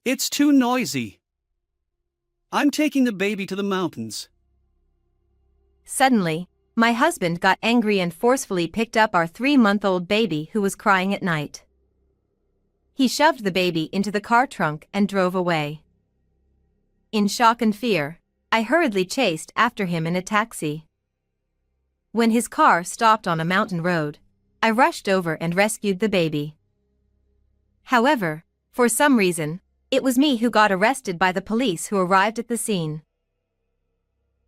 It's too noisy. I'm taking the baby to the mountains. Suddenly, my husband got angry and forcefully picked up our 3-month-old baby who was crying at night. He shoved the baby into the car trunk and drove away. In shock and fear, I hurriedly chased after him in a taxi. When his car stopped on a mountain road, I rushed over and rescued the baby. However, for some reason, it was me who got arrested by the police who arrived at the scene.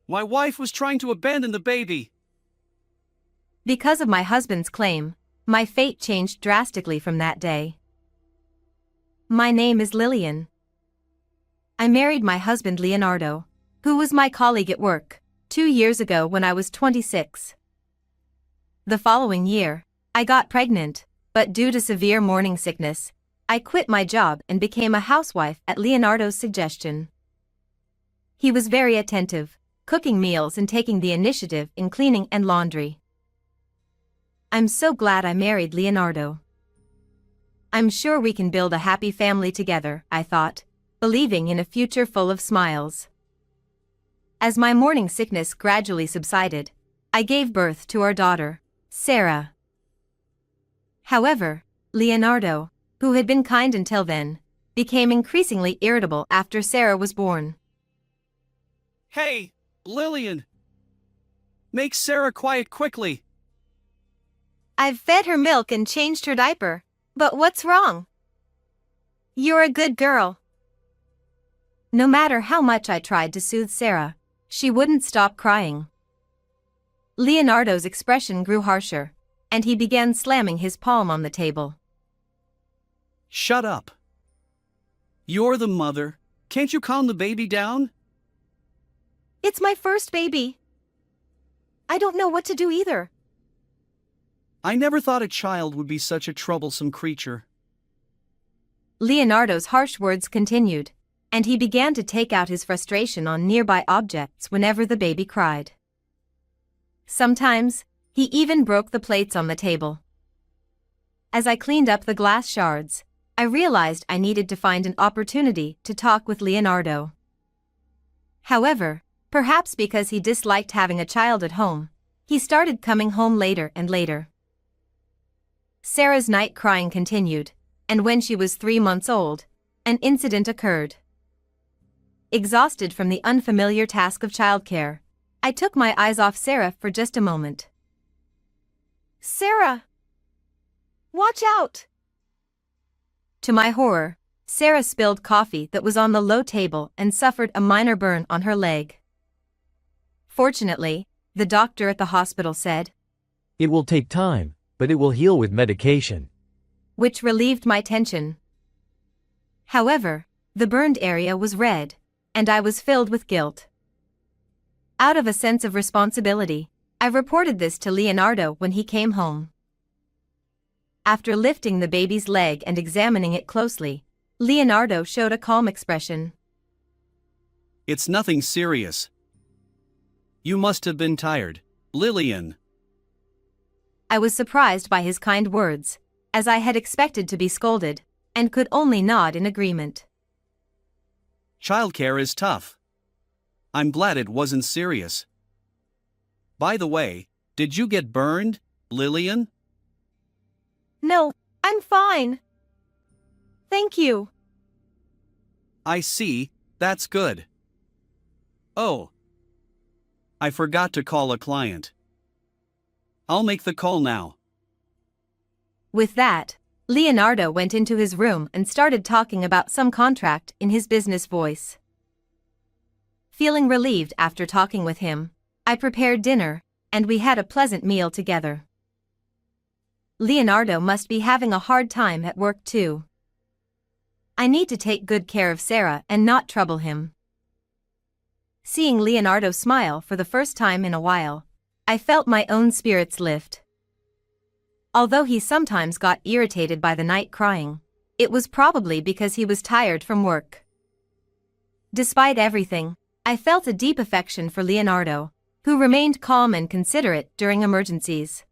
My wife was trying to abandon the baby. Because of my husband's claim, my fate changed drastically from that day. My name is Lillian. I married my husband Leonardo, who was my colleague at work, 2 years ago when I was 26. The following year, I got pregnant, but due to severe morning sickness, I quit my job and became a housewife at Leonardo's suggestion. He was very attentive, cooking meals and taking the initiative in cleaning and laundry. I'm so glad I married Leonardo. I'm sure we can build a happy family together, I thought, believing in a future full of smiles. As my morning sickness gradually subsided, I gave birth to our daughter, Sarah. However, Leonardo, who had been kind until then, became increasingly irritable after Sarah was born. Hey, Lillian! Make Sarah quiet quickly. I've fed her milk and changed her diaper, but what's wrong? You're a good girl. No matter how much I tried to soothe Sarah, she wouldn't stop crying. Leonardo's expression grew harsher, and he began slamming his palm on the table. Shut up. You're the mother. Can't you calm the baby down? It's my first baby. I don't know what to do either. I never thought a child would be such a troublesome creature. Leonardo's harsh words continued, and he began to take out his frustration on nearby objects whenever the baby cried. Sometimes, he even broke the plates on the table. As I cleaned up the glass shards, I realized I needed to find an opportunity to talk with Leonardo. However, perhaps because he disliked having a child at home, he started coming home later and later. Sarah's night crying continued, and when she was 3 months old, an incident occurred. Exhausted from the unfamiliar task of childcare, I took my eyes off Sarah for just a moment. Sarah! Watch out! To my horror, Sarah spilled coffee that was on the low table and suffered a minor burn on her leg. Fortunately, the doctor at the hospital said, "It will take time, but it will heal with medication," which relieved my tension. However, the burned area was red, and I was filled with guilt. Out of a sense of responsibility, I reported this to Leonardo when he came home. After lifting the baby's leg and examining it closely, Leonardo showed a calm expression. It's nothing serious. You must have been tired, Lillian. I was surprised by his kind words, as I had expected to be scolded, and could only nod in agreement. Childcare is tough. I'm glad it wasn't serious. By the way, did you get burned, Lillian? No, I'm fine. Thank you. I see, that's good. Oh. I forgot to call a client. I'll make the call now. With that, Leonardo went into his room and started talking about some contract in his business voice. Feeling relieved after talking with him, I prepared dinner, and we had a pleasant meal together. Leonardo must be having a hard time at work too. I need to take good care of Sarah and not trouble him. Seeing Leonardo smile for the first time in a while, I felt my own spirits lift. Although he sometimes got irritated by the night crying, it was probably because he was tired from work. Despite everything, I felt a deep affection for Leonardo, who remained calm and considerate during emergencies.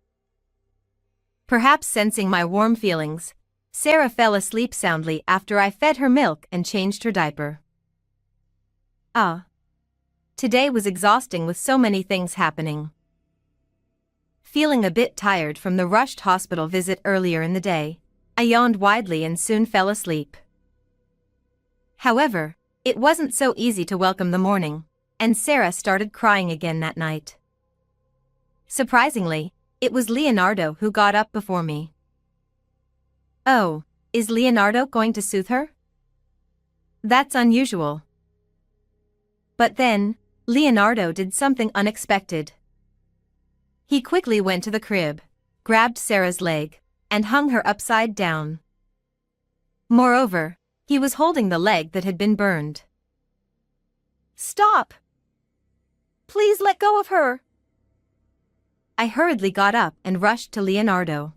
Perhaps sensing my warm feelings, Sarah fell asleep soundly after I fed her milk and changed her diaper. Today was exhausting with so many things happening. Feeling a bit tired from the rushed hospital visit earlier in the day, I yawned widely and soon fell asleep. However, it wasn't so easy to welcome the morning, and Sarah started crying again that night. Surprisingly, it was Leonardo who got up before me. Oh, is Leonardo going to soothe her? That's unusual. But then, Leonardo did something unexpected. He quickly went to the crib, grabbed Sarah's leg, and hung her upside down. Moreover, he was holding the leg that had been burned. Stop! Please let go of her! I hurriedly got up and rushed to Leonardo.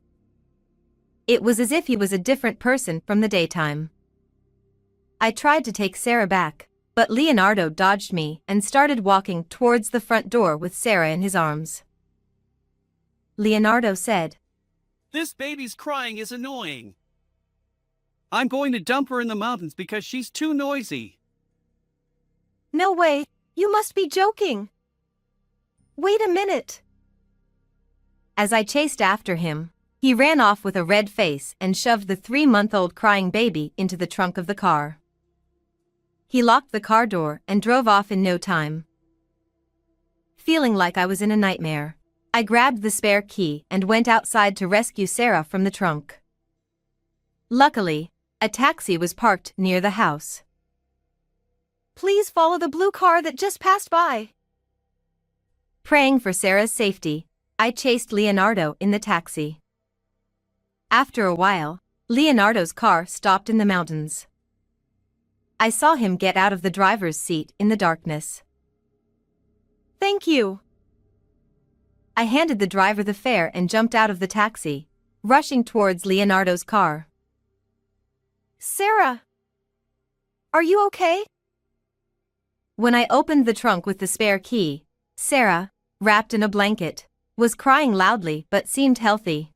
It was as if he was a different person from the daytime. I tried to take Sarah back, but Leonardo dodged me and started walking towards the front door with Sarah in his arms. Leonardo said, This baby's crying is annoying. I'm going to dump her in the mountains because she's too noisy. No way, you must be joking. Wait a minute. As I chased after him, he ran off with a red face and shoved the 3-month-old crying baby into the trunk of the car. He locked the car door and drove off in no time. Feeling like I was in a nightmare, I grabbed the spare key and went outside to rescue Sarah from the trunk. Luckily, a taxi was parked near the house. Please follow the blue car that just passed by. Praying for Sarah's safety, I chased Leonardo in the taxi. After a while, Leonardo's car stopped in the mountains. I saw him get out of the driver's seat in the darkness. Thank you. I handed the driver the fare and jumped out of the taxi, rushing towards Leonardo's car. Sarah! Are you okay? When I opened the trunk with the spare key, Sarah, wrapped in a blanket, was crying loudly but seemed healthy.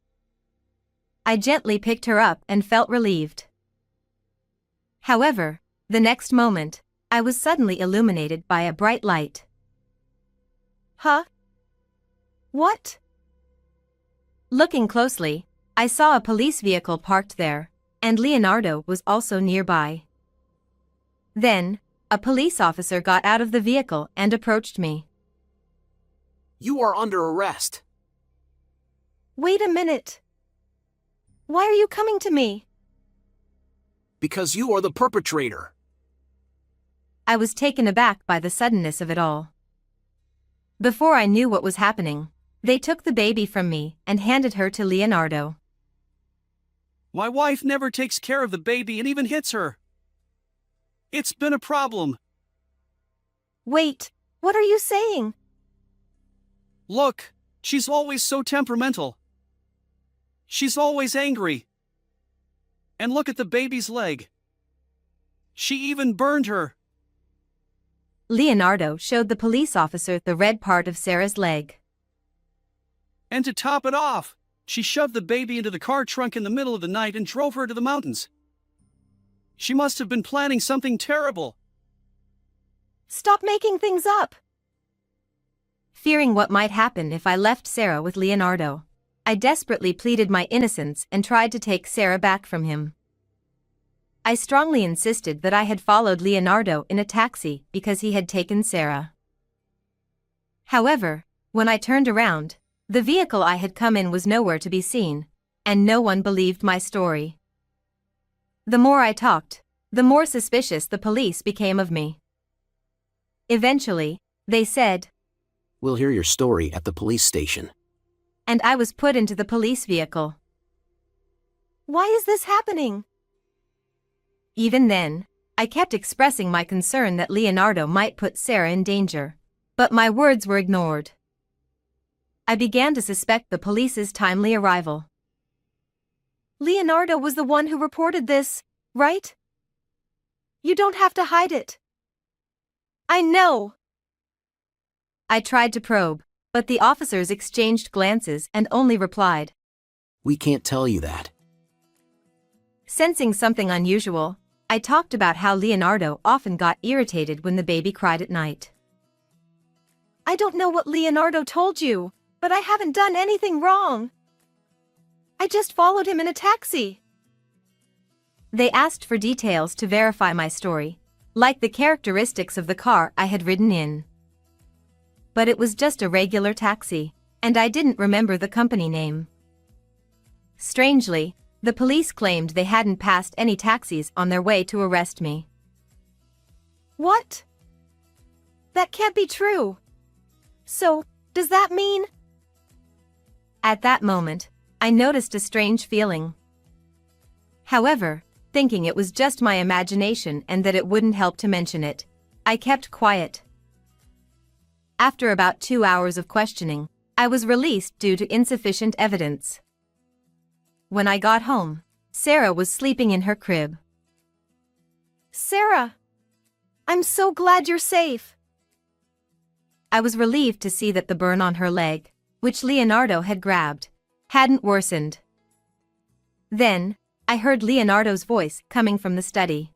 I gently picked her up and felt relieved. However, the next moment, I was suddenly illuminated by a bright light. Huh? What? Looking closely, I saw a police vehicle parked there, and Leonardo was also nearby. Then, a police officer got out of the vehicle and approached me. You are under arrest. Wait a minute. Why are you coming to me? Because you are the perpetrator. I was taken aback by the suddenness of it all. Before I knew what was happening, they took the baby from me and handed her to Leonardo. My wife never takes care of the baby and even hits her. It's been a problem. Wait, what are you saying? Look, she's always so temperamental. She's always angry. And look at the baby's leg. She even burned her. Leonardo showed the police officer the red part of Sarah's leg. And to top it off, she shoved the baby into the car trunk in the middle of the night and drove her to the mountains. She must have been planning something terrible. Stop making things up! Fearing what might happen if I left Sarah with Leonardo, I desperately pleaded my innocence and tried to take Sarah back from him. I strongly insisted that I had followed Leonardo in a taxi because he had taken Sarah. However, when I turned around, the vehicle I had come in was nowhere to be seen, and no one believed my story. The more I talked, the more suspicious the police became of me. Eventually, they said, We'll hear your story at the police station. And I was put into the police vehicle. Why is this happening? Even then, I kept expressing my concern that Leonardo might put Sarah in danger, but my words were ignored. I began to suspect the police's timely arrival. Leonardo was the one who reported this, right? You don't have to hide it. I know. I tried to probe, but the officers exchanged glances and only replied, We can't tell you that. Sensing something unusual, I talked about how Leonardo often got irritated when the baby cried at night. I don't know what Leonardo told you, but I haven't done anything wrong. I just followed him in a taxi. They asked for details to verify my story, like the characteristics of the car I had ridden in. But it was just a regular taxi, and I didn't remember the company name. Strangely, the police claimed they hadn't passed any taxis on their way to arrest me. What? That can't be true. So, does that mean? At that moment, I noticed a strange feeling. However, thinking it was just my imagination and that it wouldn't help to mention it, I kept quiet. After about 2 hours of questioning, I was released due to insufficient evidence. When I got home, Sarah was sleeping in her crib. Sarah, I'm so glad you're safe. I was relieved to see that the burn on her leg, which Leonardo had grabbed, hadn't worsened. Then, I heard Leonardo's voice coming from the study.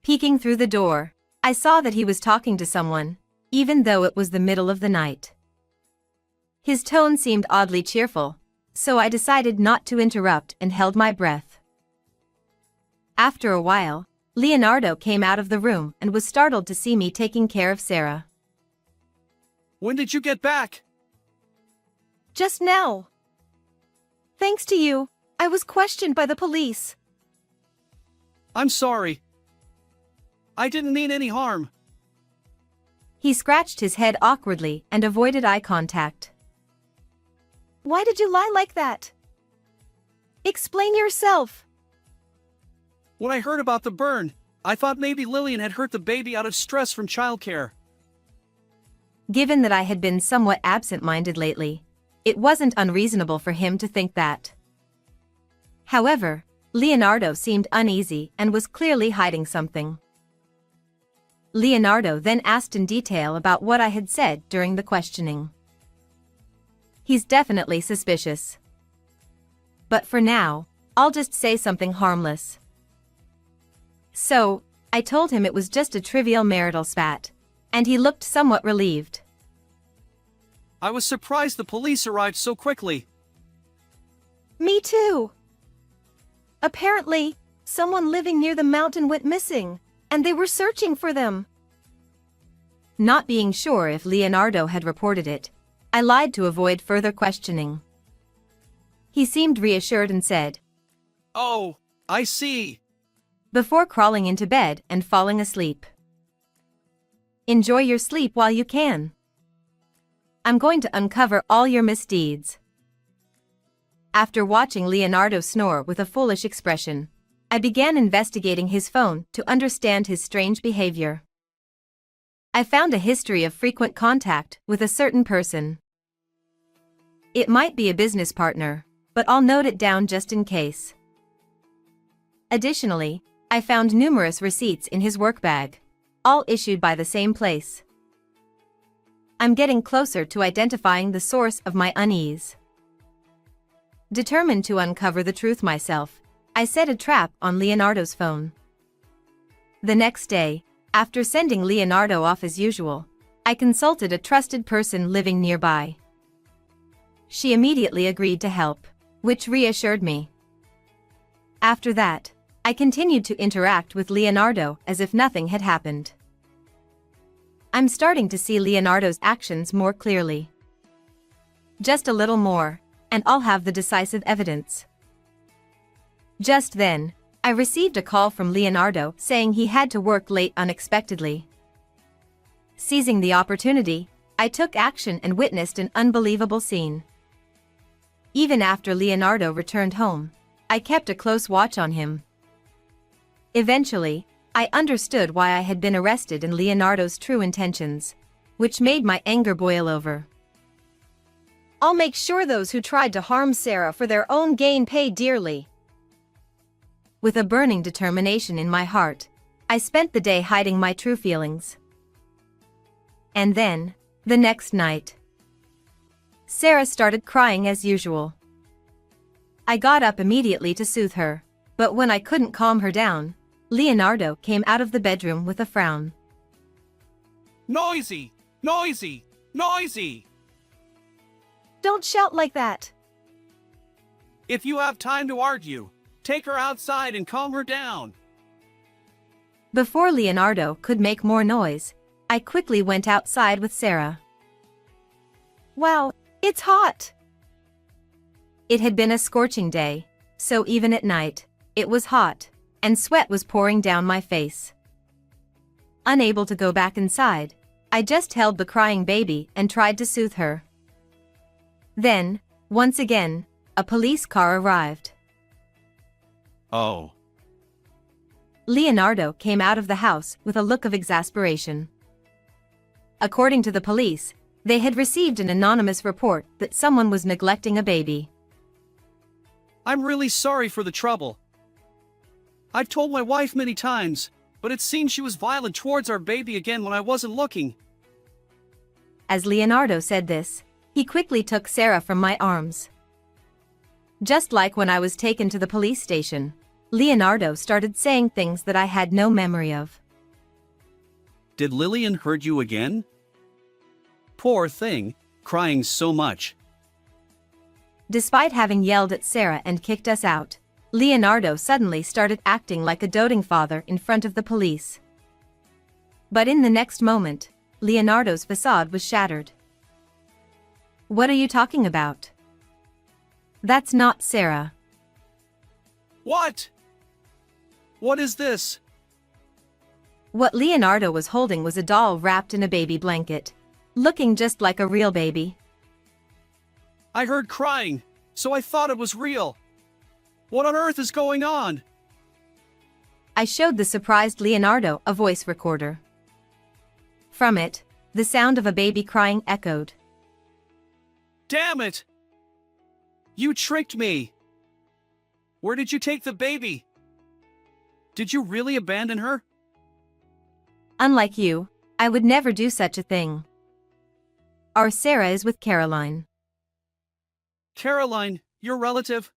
Peeking through the door, I saw that he was talking to someone, even though it was the middle of the night. His tone seemed oddly cheerful, so I decided not to interrupt and held my breath. After a while, Leonardo came out of the room and was startled to see me taking care of Sarah. When did you get back? Just now. Thanks to you, I was questioned by the police. I'm sorry. I didn't mean any harm. He scratched his head awkwardly and avoided eye contact. Why did you lie like that? Explain yourself. When I heard about the burn, I thought maybe Lillian had hurt the baby out of stress from childcare. Given that I had been somewhat absent-minded lately, it wasn't unreasonable for him to think that. However, Leonardo seemed uneasy and was clearly hiding something. Leonardo then asked in detail about what I had said during the questioning. He's definitely suspicious. But for now, I'll just say something harmless. So, I told him it was just a trivial marital spat, and he looked somewhat relieved. I was surprised the police arrived so quickly. Me too. Apparently, someone living near the mountain went missing, and they were searching for them. Not being sure if Leonardo had reported it, I lied to avoid further questioning. He seemed reassured and said, Oh, I see. before crawling into bed and falling asleep. Enjoy your sleep while you can. I'm going to uncover all your misdeeds. After watching Leonardo snore with a foolish expression, I began investigating his phone to understand his strange behavior. I found a history of frequent contact with a certain person. It might be a business partner, but I'll note it down just in case. Additionally, I found numerous receipts in his work bag, all issued by the same place. I'm getting closer to identifying the source of my unease. Determined to uncover the truth myself, I set a trap on Leonardo's phone. The next day, after sending Leonardo off as usual, I consulted a trusted person living nearby. She immediately agreed to help, which reassured me. After that, I continued to interact with Leonardo as if nothing had happened. I'm starting to see Leonardo's actions more clearly. Just a little more, and I'll have the decisive evidence. Just then, I received a call from Leonardo saying he had to work late unexpectedly. Seizing the opportunity, I took action and witnessed an unbelievable scene. Even after Leonardo returned home, I kept a close watch on him. Eventually, I understood why I had been arrested and Leonardo's true intentions, which made my anger boil over. I'll make sure those who tried to harm Sarah for their own gain pay dearly. With a burning determination in my heart, I spent the day hiding my true feelings. And then, the next night, Sarah started crying as usual. I got up immediately to soothe her, But when I couldn't calm her down, Leonardo came out of the bedroom with a frown. Noisy! Noisy! Noisy! Don't shout like that. If you have time to argue, take her outside and calm her down. Before Leonardo could make more noise, I quickly went outside with Sarah. Wow, it's hot. It had been a scorching day, so even at night, it was hot, and sweat was pouring down my face. Unable to go back inside, I just held the crying baby and tried to soothe her. Then, once again, a police car arrived. Oh. Leonardo came out of the house with a look of exasperation. According to the police, they had received an anonymous report that someone was neglecting a baby. I'm really sorry for the trouble. I've told my wife many times, but it seems she was violent towards our baby again when I wasn't looking. As Leonardo said this, he quickly took Sarah from my arms. Just like when I was taken to the police station, Leonardo started saying things that I had no memory of. Did Lillian hurt you again? Poor thing, crying so much. Despite having yelled at Sarah and kicked us out, Leonardo suddenly started acting like a doting father in front of the police. But in the next moment, Leonardo's facade was shattered. What are you talking about? That's not Sarah. What? What is this? What Leonardo was holding was a doll wrapped in a baby blanket, looking just like a real baby. I heard crying, so I thought it was real. What on earth is going on? I showed the surprised Leonardo a voice recorder. From it, the sound of a baby crying echoed. Damn it! You tricked me! Where did you take the baby? Did you really abandon her? Unlike you, I would never do such a thing. Our Sarah is with Caroline. Caroline, your relative?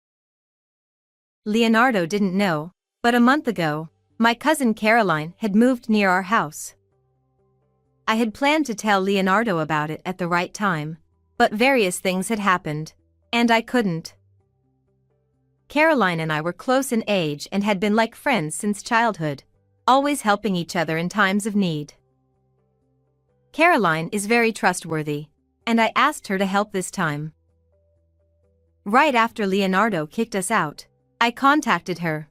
Leonardo didn't know, but a month ago, my cousin Caroline had moved near our house. I had planned to tell Leonardo about it at the right time, but various things had happened, and I couldn't. Caroline and I were close in age and had been like friends since childhood, always helping each other in times of need. Caroline is very trustworthy, and I asked her to help this time. Right after Leonardo kicked us out, I contacted her.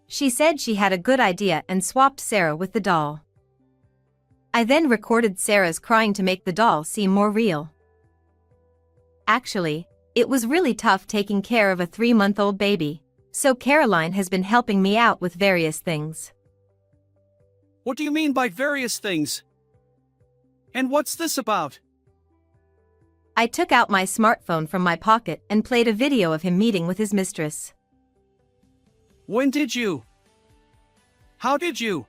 She said she had a good idea and swapped Sarah with the doll. I then recorded Sarah's crying to make the doll seem more real. Actually, it was really tough taking care of a 3-month-old baby, so Caroline has been helping me out with various things. What do you mean by various things? And what's this about? I took out my smartphone from my pocket and played a video of him meeting with his mistress. When did you? How did you?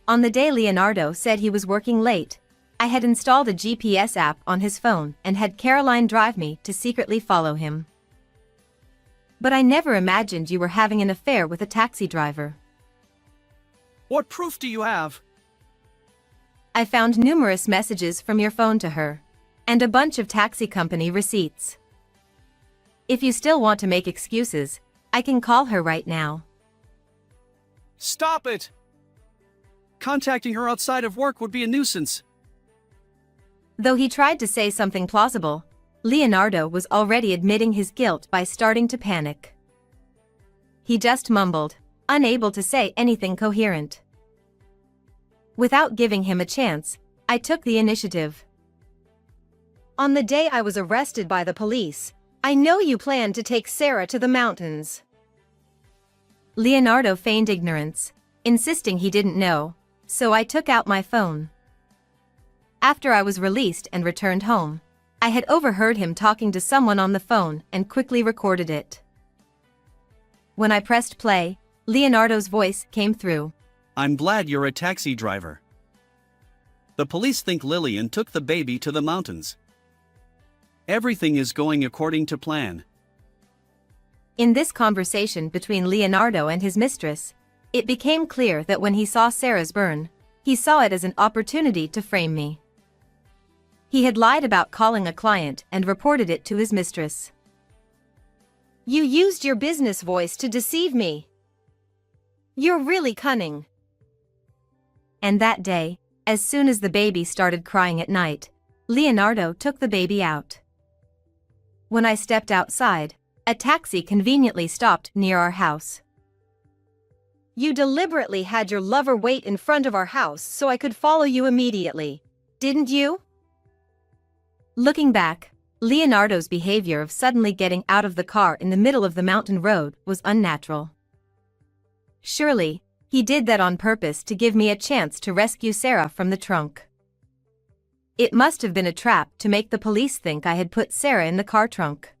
On the day Leonardo said he was working late, I had installed a GPS app on his phone and had Caroline drive me to secretly follow him. But I never imagined you were having an affair with a taxi driver. What proof do you have? I found numerous messages from your phone to her, and a bunch of taxi company receipts. If you still want to make excuses, I can call her right now. Stop it! Contacting her outside of work would be a nuisance. Though he tried to say something plausible, Leonardo was already admitting his guilt by starting to panic. He just mumbled, unable to say anything coherent. Without giving him a chance, I took the initiative. On the day I was arrested by the police, I know you planned to take Sarah to the mountains. Leonardo feigned ignorance, insisting he didn't know, so I took out my phone. After I was released and returned home, I had overheard him talking to someone on the phone and quickly recorded it. When I pressed play, Leonardo's voice came through. I'm glad you're a taxi driver. The police think Lillian took the baby to the mountains. Everything is going according to plan. In this conversation between Leonardo and his mistress, it became clear that when he saw Sarah's burn, he saw it as an opportunity to frame me. He had lied about calling a client and reported it to his mistress. You used your business voice to deceive me. You're really cunning. And that day, as soon as the baby started crying at night, Leonardo took the baby out. When I stepped outside, a taxi conveniently stopped near our house. You deliberately had your lover wait in front of our house so I could follow you immediately, didn't you? Looking back, Leonardo's behavior of suddenly getting out of the car in the middle of the mountain road was unnatural. Surely, he did that on purpose to give me a chance to rescue Sarah from the trunk. It must have been a trap to make the police think I had put Sarah in the car trunk.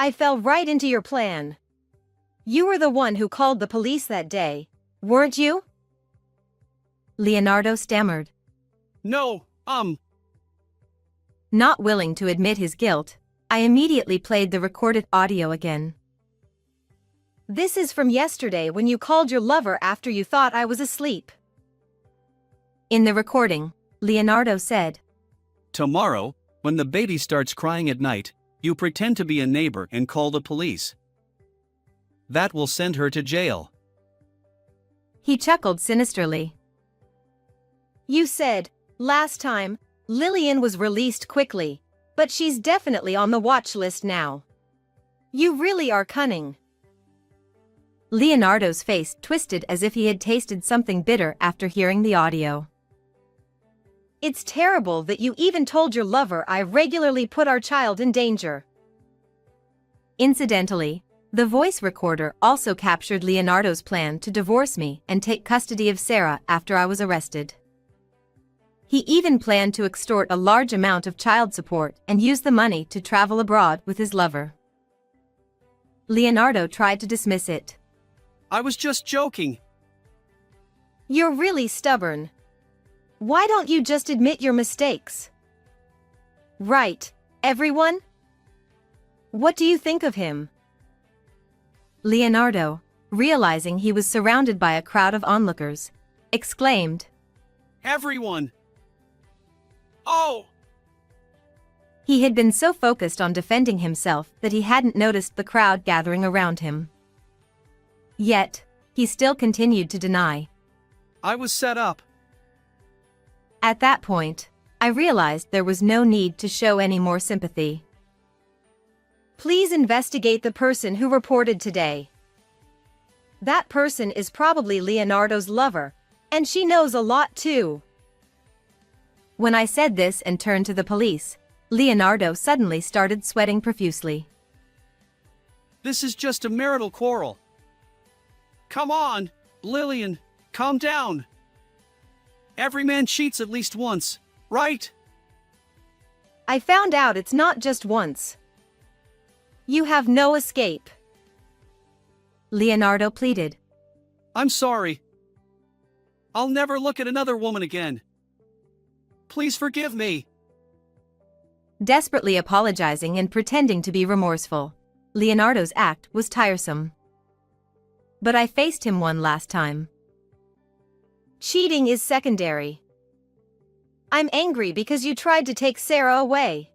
I fell right into your plan. You were the one who called the police that day, weren't you? Leonardo stammered. No, Not willing to admit his guilt, I immediately played the recorded audio again. This is from yesterday when you called your lover after you thought I was asleep. In the recording, Leonardo said, tomorrow, when the baby starts crying at night, you pretend to be a neighbor and call the police. That will send her to jail. He chuckled sinisterly. You said, last time, Lillian was released quickly, but she's definitely on the watch list now. You really are cunning. Leonardo's face twisted as if he had tasted something bitter after hearing the audio. It's terrible that you even told your lover I regularly put our child in danger. Incidentally, the voice recorder also captured Leonardo's plan to divorce me and take custody of Sarah after I was arrested. He even planned to extort a large amount of child support and use the money to travel abroad with his lover. Leonardo tried to dismiss it. I was just joking. You're really stubborn. Why don't you just admit your mistakes? Right, everyone? What do you think of him? Leonardo, realizing he was surrounded by a crowd of onlookers, exclaimed, Everyone! Oh! He had been so focused on defending himself that he hadn't noticed the crowd gathering around him. Yet, he still continued to deny. I was set up. At that point, I realized there was no need to show any more sympathy. Please investigate the person who reported today. That person is probably Leonardo's lover, and she knows a lot too. When I said this and turned to the police, Leonardo suddenly started sweating profusely. This is just a marital quarrel. Come on, Lillian, calm down. Every man cheats at least once, right? I found out it's not just once. You have no escape. Leonardo pleaded. I'm sorry. I'll never look at another woman again. Please forgive me. Desperately apologizing and pretending to be remorseful, Leonardo's act was tiresome. But I faced him one last time. Cheating is secondary. I'm angry because you tried to take Sarah away.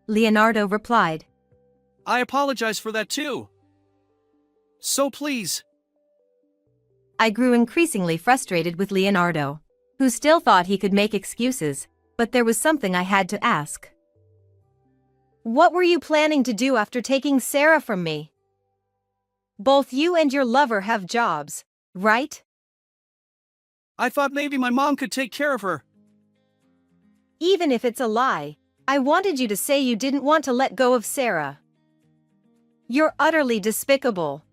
Leonardo replied. I apologize for that too. So please. I grew increasingly frustrated with Leonardo, who still thought he could make excuses, but there was something I had to ask. What were you planning to do after taking Sarah from me? Both you and your lover have jobs, right? I thought maybe my mom could take care of her. Even if it's a lie, I wanted you to say you didn't want to let go of Sarah. You're utterly despicable.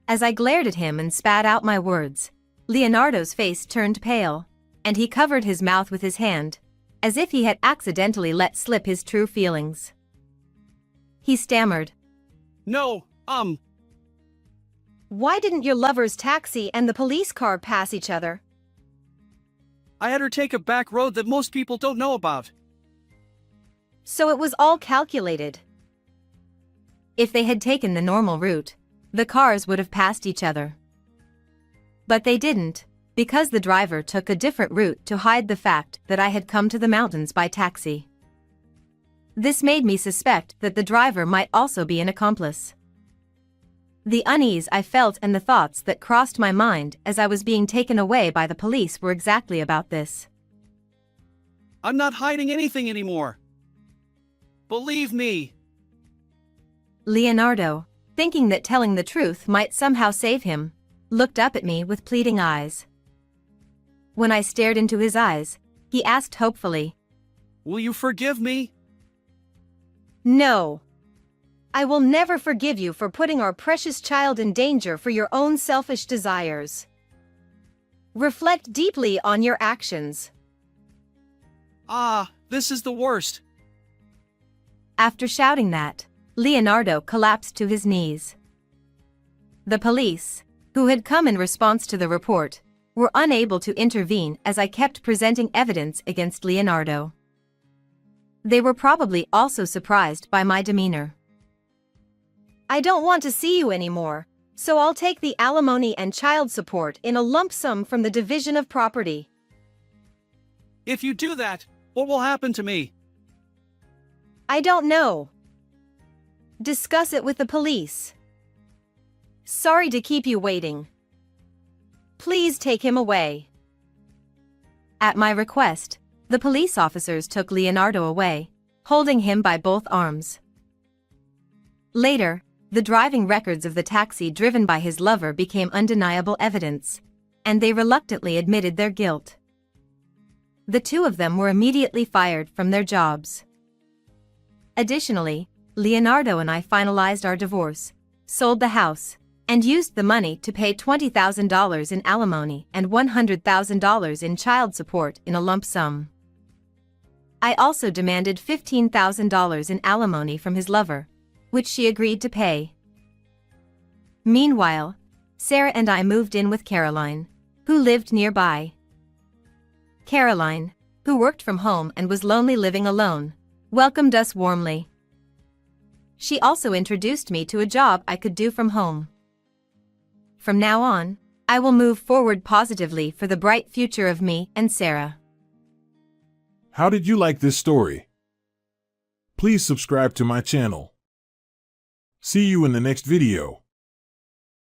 As I glared at him and spat out my words, Leonardo's face turned pale, and he covered his mouth with his hand, as if he had accidentally let slip his true feelings. He stammered. No, Why didn't your lover's taxi and the police car pass each other? I had her take a back road that most people don't know about. So it was all calculated. If they had taken the normal route, the cars would have passed each other. But they didn't, because the driver took a different route to hide the fact that I had come to the mountains by taxi. This made me suspect that the driver might also be an accomplice. The unease I felt and the thoughts that crossed my mind as I was being taken away by the police were exactly about this. I'm not hiding anything anymore. Believe me. Leonardo, thinking that telling the truth might somehow save him, looked up at me with pleading eyes. When I stared into his eyes, he asked hopefully, Will you forgive me? No. I will never forgive you for putting our precious child in danger for your own selfish desires. Reflect deeply on your actions. Ah, this is the worst. After shouting that, Leonardo collapsed to his knees. The police, who had come in response to the report, were unable to intervene as I kept presenting evidence against Leonardo. They were probably also surprised by my demeanor. I don't want to see you anymore, so I'll take the alimony and child support in a lump sum from the division of property. If you do that, what will happen to me? I don't know. Discuss it with the police. Sorry to keep you waiting. Please take him away. At my request, the police officers took Leonardo away, holding him by both arms. Later, the driving records of the taxi driven by his lover became undeniable evidence, and they reluctantly admitted their guilt. The two of them were immediately fired from their jobs. Additionally, Leonardo and I finalized our divorce, sold the house, and used the money to pay $20,000 in alimony and $100,000 in child support in a lump sum. I also demanded $15,000 in alimony from his lover, which she agreed to pay. Meanwhile, Sarah and I moved in with Caroline, who lived nearby. Caroline, who worked from home and was lonely living alone, welcomed us warmly. She also introduced me to a job I could do from home. From now on, I will move forward positively for the bright future of me and Sarah. How did you like this story? Please subscribe to my channel. See you in the next video.